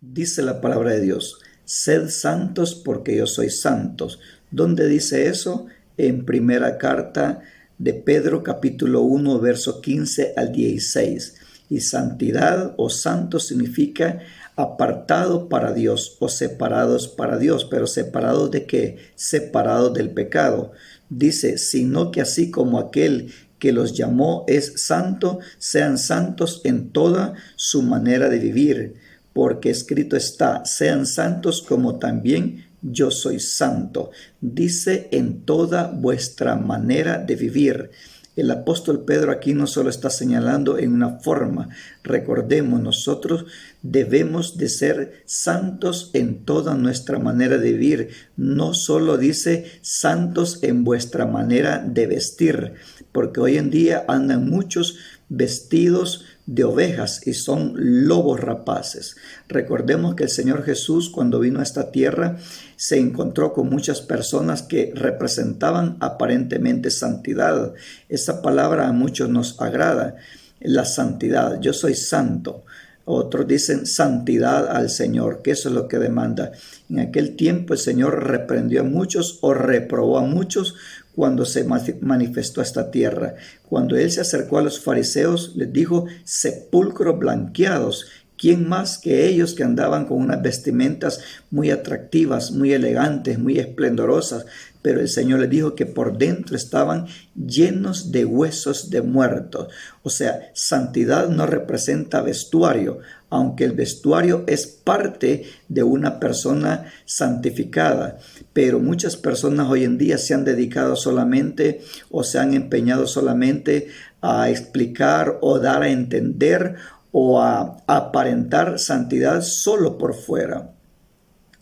Dice la palabra de Dios, sed santos porque yo soy santos. ¿Dónde dice eso? En primera carta de Pedro, capítulo 1, verso 15 al 16. Y santidad o santo significa apartado para Dios o separados para Dios. ¿Pero separados de qué? Separados del pecado. Dice, sino que así como aquel que los llamó es santo, sean santos en toda su manera de vivir. Porque escrito está, sean santos como también yo soy santo. Dice en toda vuestra manera de vivir. El apóstol Pedro aquí no solo está señalando en una forma. Recordemos, nosotros debemos de ser santos en toda nuestra manera de vivir. No solo dice santos en vuestra manera de vestir, porque hoy en día andan muchos vestidos de ovejas y son lobos rapaces. Recordemos que el Señor Jesús, cuando vino a esta tierra, se encontró con muchas personas que representaban aparentemente santidad. Esa palabra a muchos nos agrada, la santidad. Yo soy santo. Otros dicen santidad al Señor, que eso es lo que demanda. En aquel tiempo el Señor reprendió a muchos o reprobó a muchos cuando se manifestó a esta tierra. Cuando Él se acercó a los fariseos, les dijo, sepulcros blanqueados. ¿Quién más que ellos que andaban con unas vestimentas muy atractivas, muy elegantes, muy esplendorosas? Pero el Señor les dijo que por dentro estaban llenos de huesos de muertos. O sea, santidad no representa vestuario, aunque el vestuario es parte de una persona santificada. Pero muchas personas hoy en día se han dedicado solamente o se han empeñado solamente a explicar o dar a entender o a aparentar santidad solo por fuera.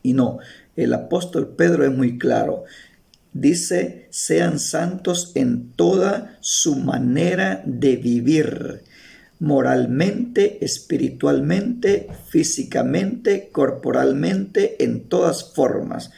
Y no, el apóstol Pedro es muy claro. Dice, sean santos en toda su manera de vivir, moralmente, espiritualmente, físicamente, corporalmente, en todas formas.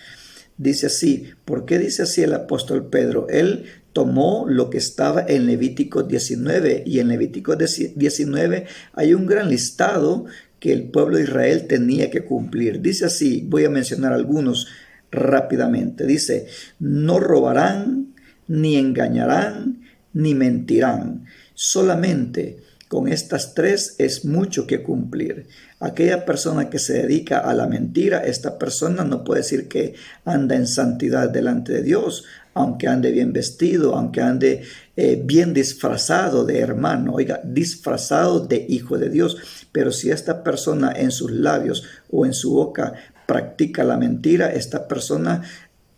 Dice así, ¿por qué dice así el apóstol Pedro? Él tomó lo que estaba en Levítico 19 y en Levítico 19 hay un gran listado que el pueblo de Israel tenía que cumplir. Dice así, voy a mencionar algunos rápidamente. Dice, no robarán, ni engañarán, ni mentirán. Solamente con estas tres es mucho que cumplir. Aquella persona que se dedica a la mentira, esta persona no puede decir que anda en santidad delante de Dios, aunque ande bien vestido, aunque ande bien disfrazado de hermano, oiga, disfrazado de hijo de Dios. Pero si esta persona en sus labios o en su boca practica la mentira, esta persona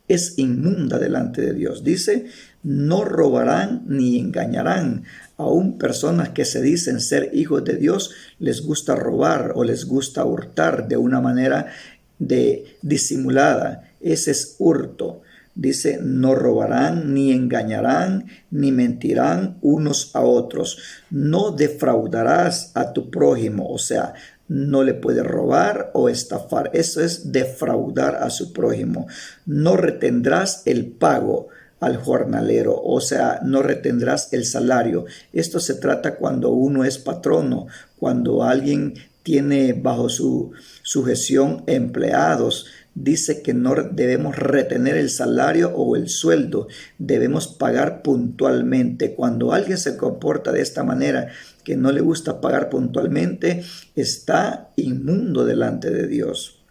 es inmunda delante de Dios. Dice, no robarán ni engañarán. Aún personas que se dicen ser hijos de Dios les gusta robar o les gusta hurtar de una manera disimulada. Ese es hurto. Dice, no robarán, ni engañarán, ni mentirán unos a otros. No defraudarás a tu prójimo, o sea, no le puede robar o estafar. Eso es defraudar a su prójimo. No retendrás el pago al jornalero, o sea, no retendrás el salario. Esto se trata cuando uno es patrono, cuando alguien tiene bajo su sujeción empleados. Dice que no debemos retener el salario o el sueldo, debemos pagar puntualmente. Cuando alguien se comporta de esta manera, que no le gusta pagar puntualmente, está inmundo delante de Dios.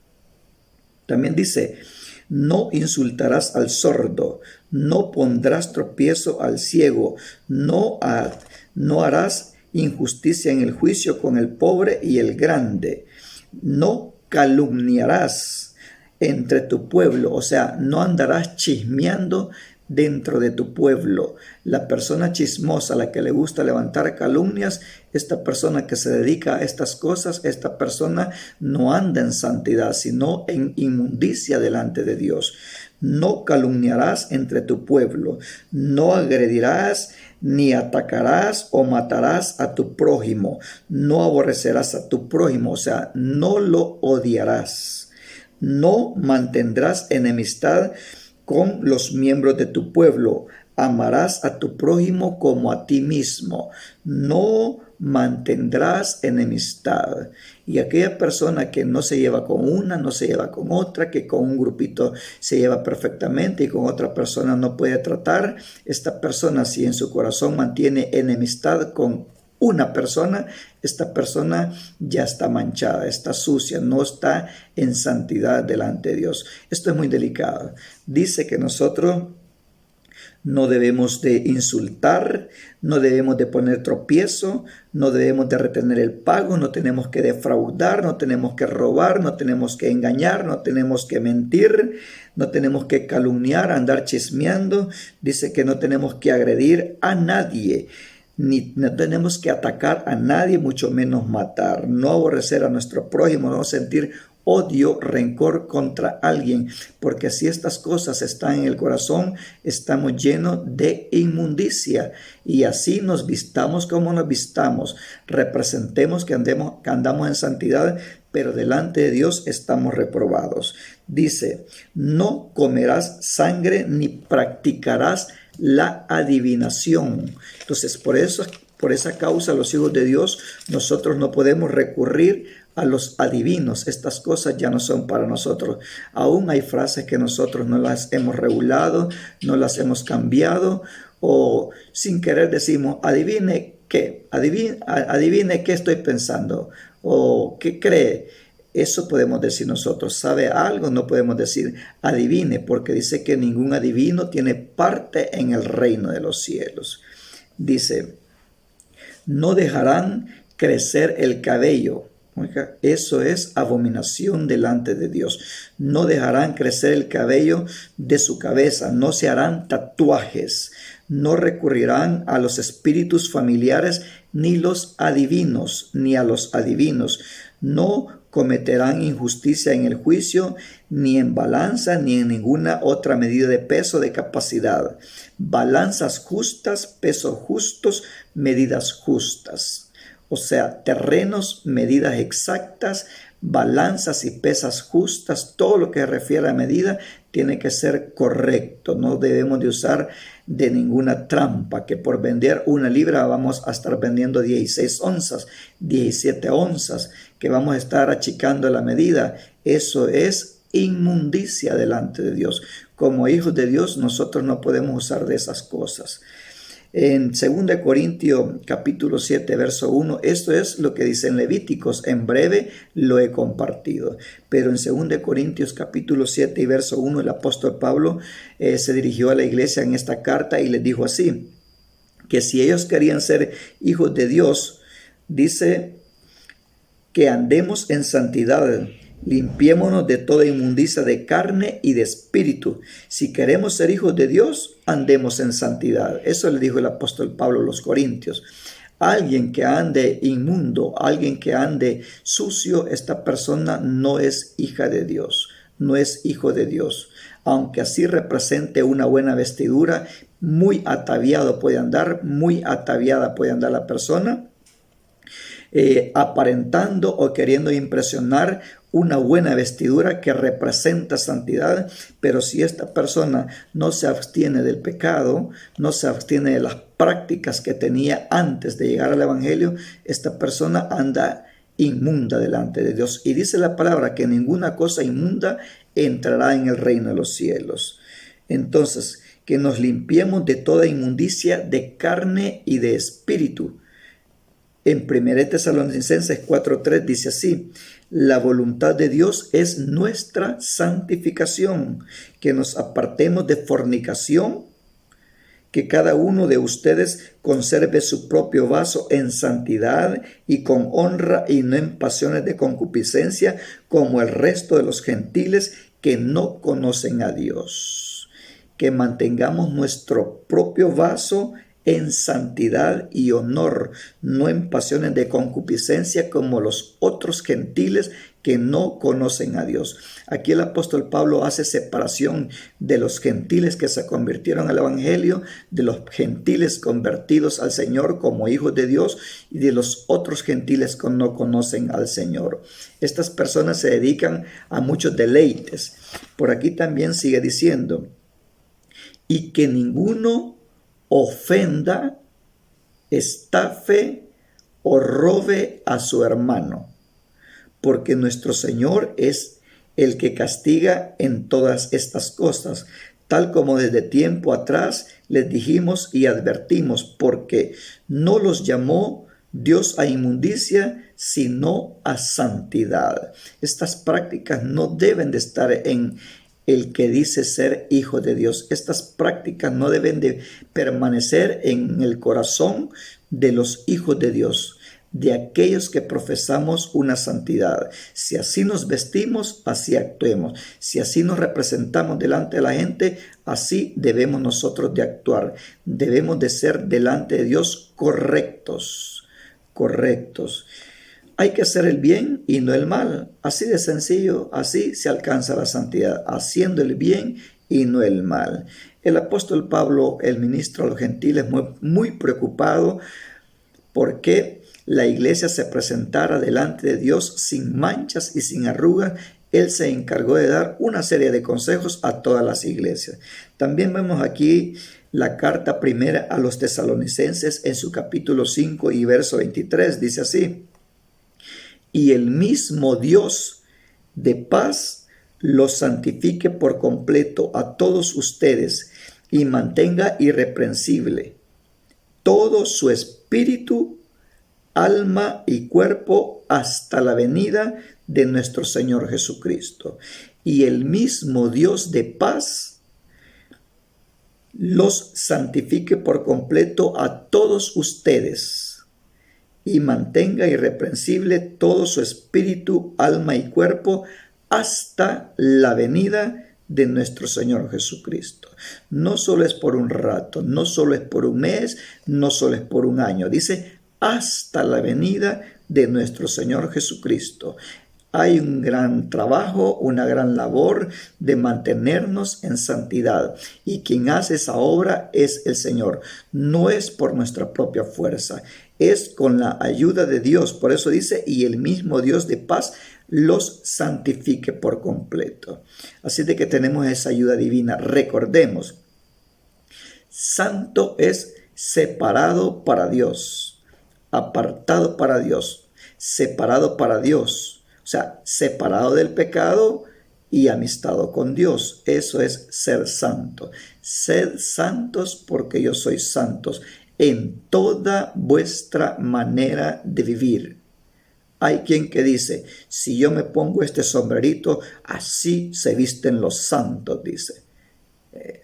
También dice, no insultarás al sordo, no pondrás tropiezo al ciego, no harás injusticia en el juicio con el pobre y el grande, no calumniarás entre tu pueblo, o sea, no andarás chismeando dentro de tu pueblo. La persona chismosa, la que le gusta levantar calumnias, esta persona que se dedica a estas cosas, esta persona no anda en santidad, sino en inmundicia delante de Dios. No calumniarás entre tu pueblo, no agredirás, ni atacarás o matarás a tu prójimo, no aborrecerás a tu prójimo, o sea, no lo odiarás. No mantendrás enemistad con los miembros de tu pueblo. Amarás a tu prójimo como a ti mismo. No mantendrás enemistad. Y aquella persona que no se lleva con una, no se lleva con otra, que con un grupito se lleva perfectamente y con otra persona no puede tratar, esta persona, si en su corazón mantiene enemistad con una persona, esta persona ya está manchada, está sucia, no está en santidad delante de Dios. Esto es muy delicado. Dice que nosotros no debemos de insultar, no debemos de poner tropiezo, no debemos de retener el pago, no tenemos que defraudar, no tenemos que robar, no tenemos que engañar, no tenemos que mentir, no tenemos que calumniar, andar chismeando. Dice que no tenemos que agredir a nadie, ni no tenemos que atacar a nadie, mucho menos matar, no aborrecer a nuestro prójimo, no sentir odio, rencor contra alguien, porque si estas cosas están en el corazón, estamos llenos de inmundicia. Y así nos vistamos como nos vistamos, representemos que andamos en santidad, pero delante de Dios estamos reprobados. Dice, no comerás sangre ni practicarás la adivinación. Entonces, por esa causa, los hijos de Dios, nosotros no podemos recurrir a los adivinos. Estas cosas ya no son para nosotros. Aún hay frases que nosotros no las hemos regulado, no las hemos cambiado, o sin querer decimos, adivine qué, adivine qué estoy pensando, o qué cree. Eso podemos decir nosotros. ¿Sabe algo? No podemos decir adivine, porque dice que ningún adivino tiene parte en el reino de los cielos. Dice, no dejarán crecer el cabello. Eso es abominación delante de Dios. No dejarán crecer el cabello de su cabeza, no se harán tatuajes, no recurrirán a los espíritus familiares, ni a los adivinos, no cometerán injusticia en el juicio, ni en balanza, ni en ninguna otra medida de peso de capacidad. Balanzas justas, pesos justos, medidas justas. O sea, terrenos, medidas exactas, balanzas y pesas justas, todo lo que se refiere a medida tiene que ser correcto. No debemos de usar de ninguna trampa, que por vender 1 libra vamos a estar vendiendo 16 onzas, 17 onzas, que vamos a estar achicando la medida. Eso es inmundicia delante de Dios. Como hijos de Dios, nosotros no podemos usar de esas cosas. En 2 Corintios capítulo 7, verso 1, esto es lo que dice en Levíticos, en breve lo he compartido. Pero en 2 Corintios capítulo 7 y verso 1, el apóstol Pablo se dirigió a la iglesia en esta carta y les dijo así, que si ellos querían ser hijos de Dios, dice que andemos en santidad, limpiémonos de toda inmundicia de carne y de espíritu. Si queremos ser hijos de Dios, andemos en santidad. Eso le dijo el apóstol Pablo a los Corintios. Alguien que ande inmundo, alguien que ande sucio, esta persona no es hija de Dios, no es hijo de Dios. Aunque así represente una buena vestidura, muy ataviado puede andar, muy ataviada puede andar la persona, aparentando o queriendo impresionar una buena vestidura que representa santidad, pero si esta persona no se abstiene del pecado, no se abstiene de las prácticas que tenía antes de llegar al evangelio, esta persona anda inmunda delante de Dios. Y dice la palabra que ninguna cosa inmunda entrará en el reino de los cielos. Entonces, que nos limpiemos de toda inmundicia de carne y de espíritu. En 1 Tesalonicenses 4:3 dice así, la voluntad de Dios es nuestra santificación, que nos apartemos de fornicación, que cada uno de ustedes conserve su propio vaso en santidad y con honra y no en pasiones de concupiscencia, como el resto de los gentiles que no conocen a Dios. Que mantengamos nuestro propio vaso en santidad y honor, no en pasiones de concupiscencia como los otros gentiles que no conocen a Dios. Aquí el apóstol Pablo hace separación de los gentiles que se convirtieron al evangelio, de los gentiles convertidos al Señor como hijos de Dios y de los otros gentiles que no conocen al Señor. Estas personas se dedican a muchos deleites. Por aquí también sigue diciendo, y que ninguno ofenda, estafe o robe a su hermano, porque nuestro Señor es el que castiga en todas estas cosas, tal como desde tiempo atrás les dijimos y advertimos, porque no los llamó Dios a inmundicia, sino a santidad. Estas prácticas no deben de estar en el que dice ser hijo de Dios. Estas prácticas no deben de permanecer en el corazón de los hijos de Dios, de aquellos que profesamos una santidad. Si así nos vestimos, así actuemos. Si así nos representamos delante de la gente, así debemos nosotros de actuar. Debemos de ser delante de Dios correctos. Hay que hacer el bien y no el mal. Así de sencillo, así se alcanza la santidad, haciendo el bien y no el mal. El apóstol Pablo, el ministro a los gentiles, muy preocupado porque la iglesia se presentara delante de Dios sin manchas y sin arrugas. Él se encargó de dar una serie de consejos a todas las iglesias. También vemos aquí la carta primera a los tesalonicenses en su capítulo 5 y verso 23. Dice así: y el mismo Dios de paz los santifique por completo a todos ustedes y mantenga irreprensible todo su espíritu, alma y cuerpo hasta la venida de nuestro Señor Jesucristo. Y el mismo Dios de paz los santifique por completo a todos ustedes y mantenga irreprensible todo su espíritu, alma y cuerpo hasta la venida de nuestro Señor Jesucristo. No solo es por un rato, no solo es por un mes, no solo es por un año. Dice hasta la venida de nuestro Señor Jesucristo. Hay un gran trabajo, una gran labor de mantenernos en santidad. Y quien hace esa obra es el Señor. No es por nuestra propia fuerza, es con la ayuda de Dios. Por eso dice, y el mismo Dios de paz los santifique por completo. Así de que tenemos esa ayuda divina. Recordemos, santo es separado para Dios, apartado para Dios, separado para Dios. O sea, separado del pecado y amistado con Dios. Eso es ser santo. Sed santos porque yo soy santos en toda vuestra manera de vivir. Hay quien que dice, si yo me pongo este sombrerito, así se visten los santos, dice.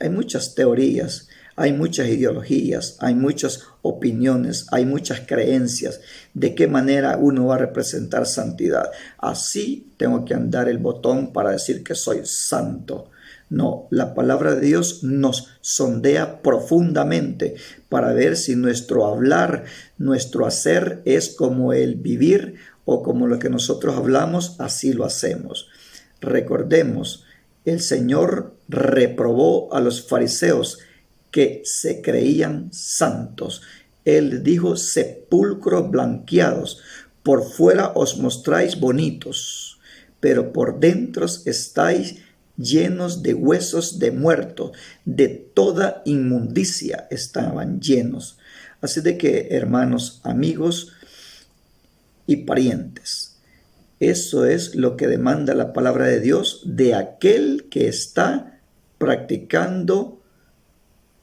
Hay muchas teorías, hay muchas ideologías, hay muchas opiniones, hay muchas creencias de qué manera uno va a representar santidad. Así tengo que andar el botón para decir que soy santo. No, la palabra de Dios nos sondea profundamente para ver si nuestro hablar, nuestro hacer es como el vivir o como lo que nosotros hablamos, así lo hacemos. Recordemos, el Señor reprobó a los fariseos que se creían santos. Él dijo, sepulcros blanqueados, por fuera os mostráis bonitos, pero por dentro estáis llenos de huesos de muerto, de toda inmundicia estaban llenos. Así de que, hermanos, amigos y parientes, eso es lo que demanda la palabra de Dios de aquel que está practicando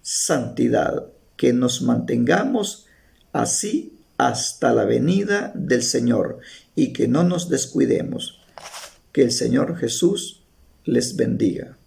santidad, que nos mantengamos así hasta la venida del Señor y que no nos descuidemos. Que el Señor Jesús les bendiga.